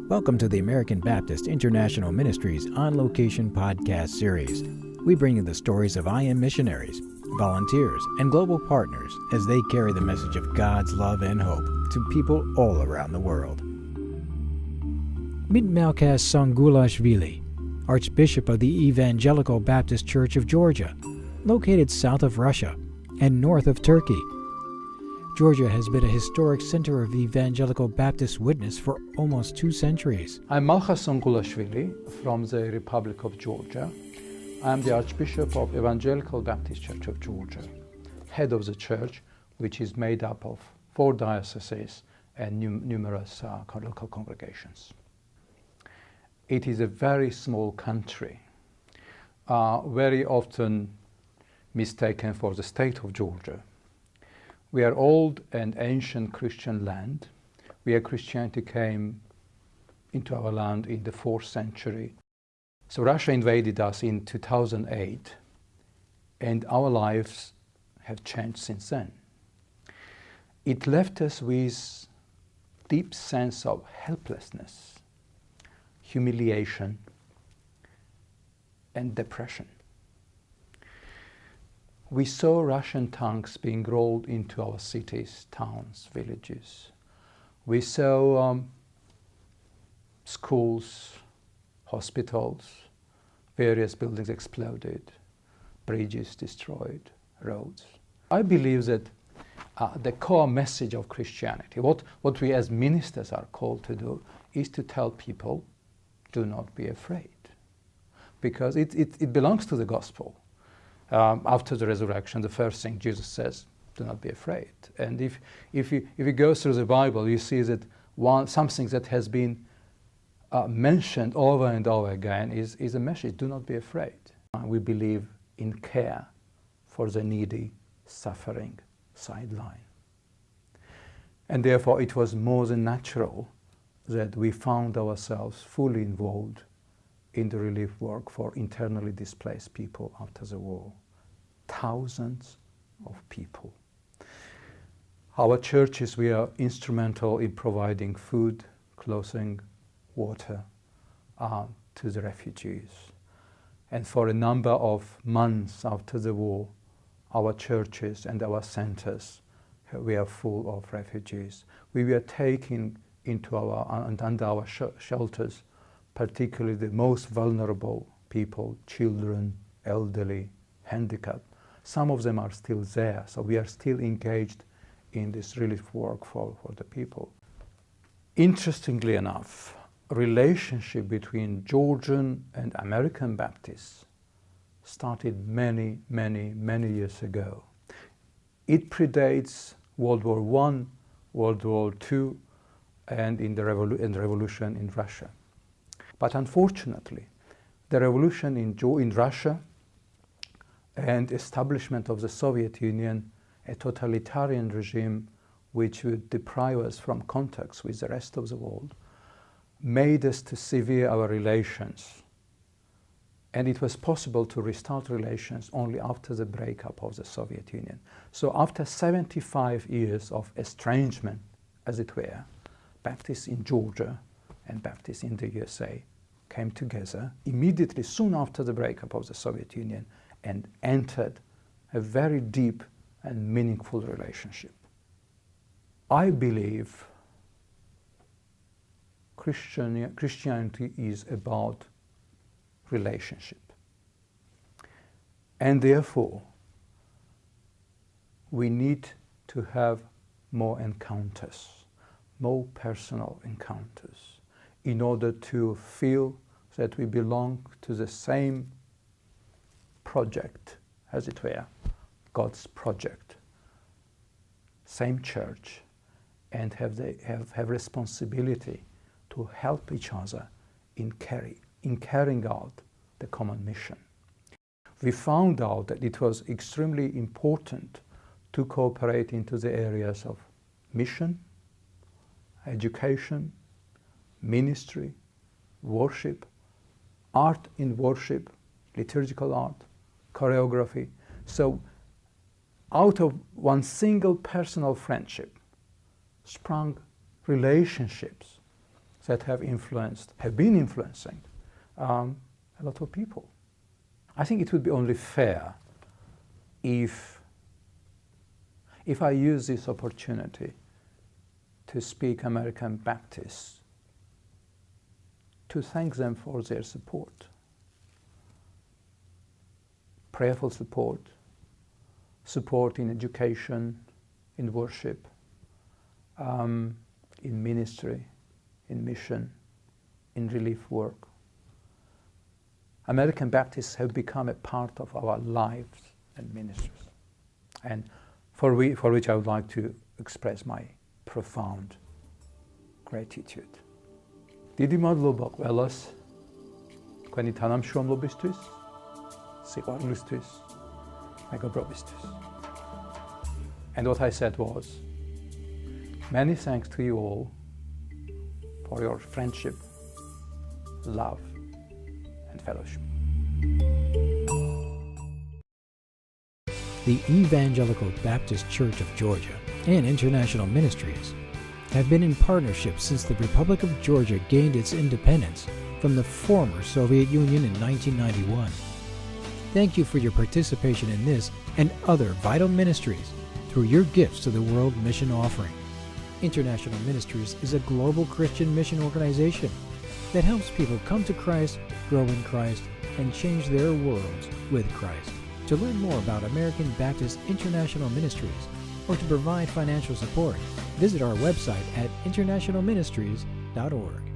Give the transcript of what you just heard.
Welcome to the American Baptist International Ministries On Location podcast series. We bring you the stories of IM missionaries, volunteers, and global partners as they carry the message of God's love and hope to people all around the world. Meet Archbishop Songulashvili, Archbishop of the Evangelical Baptist Church of Georgia, located south of Russia and north of Turkey. Georgia has been a historic center of evangelical Baptist witness for almost 2 centuries. I'm Archbishop Songulashvili from the Republic of Georgia. I'm the Archbishop of Evangelical Baptist Church of Georgia, head of the church, which is made up of 4 dioceses and numerous local congregations. It is a very small country, very often mistaken for the state of Georgia. We are old and ancient Christian land, where Christianity came into our land in the 4th century. So Russia invaded us in 2008, and our lives have changed since then. It left us with deep sense of helplessness, humiliation, and depression. We saw Russian tanks being rolled into our cities, towns, villages. We saw schools, hospitals, various buildings exploded, bridges destroyed, roads. I believe that the core message of Christianity, what we as ministers are called to do, is to tell people, do not be afraid. Because it belongs to the gospel. After the resurrection, the first thing Jesus says, do not be afraid. And if you go through the Bible, you see that something that has been mentioned over and over again is a message, do not be afraid. We believe in care for the needy, suffering, sideline. And therefore it was more than natural that we found ourselves fully involved in the relief work for internally displaced people after the war. Thousands of people. Our churches were instrumental in providing food, clothing, water to the refugees. And for a number of months after the war, our churches and our centers were full of refugees. We were taking into under our shelters particularly the most vulnerable people, children, elderly, handicapped. Some of them are still there, so we are still engaged in this relief work for the people. Interestingly enough, relationship between Georgian and American Baptists started many, many, many years ago. It predates World War I, World War II, and in the revolution in Russia. But unfortunately, the revolution in Russia and establishment of the Soviet Union, a totalitarian regime which would deprive us from contacts with the rest of the world, made us to sever our relations. And it was possible to restart relations only after the breakup of the Soviet Union. So after 75 years of estrangement, as it were, Baptists in Georgia and Baptists in the USA came together immediately soon after the breakup of the Soviet Union and entered a very deep and meaningful relationship. I believe Christianity is about relationship. And therefore, we need to have more encounters, more personal encounters, in order to feel that we belong to the same project, as it were, God's project, same church, and have responsibility to help each other in carrying out the common mission. We found out that it was extremely important to cooperate into the areas of mission, education, ministry, worship, art in worship, liturgical art, choreography. So out of one single personal friendship sprung relationships that have been influencing a lot of people. I think it would be only fair if I use this opportunity to speak American Baptists, to thank them for their support, prayerful support in education, in worship, in ministry, in mission, in relief work. American Baptists have become a part of our lives and ministries, and for which I would like to express my profound gratitude. დიდი მადლობა ყველას თქვენი თანამშრომლობისთვის, სიყვარულისთვის, მეგობრობისთვის. And what I said was, many thanks to you all for your friendship, love, and fellowship. The Evangelical Baptist Church of Georgia and International Ministries have been in partnership since the Republic of Georgia gained its independence from the former Soviet Union in 1991. Thank you for your participation in this and other vital ministries through your gifts to the World Mission Offering. International Ministries is a global Christian mission organization that helps people come to Christ, grow in Christ, and change their worlds with Christ. To learn more about American Baptist International Ministries or to provide financial support, visit our website at internationalministries.org.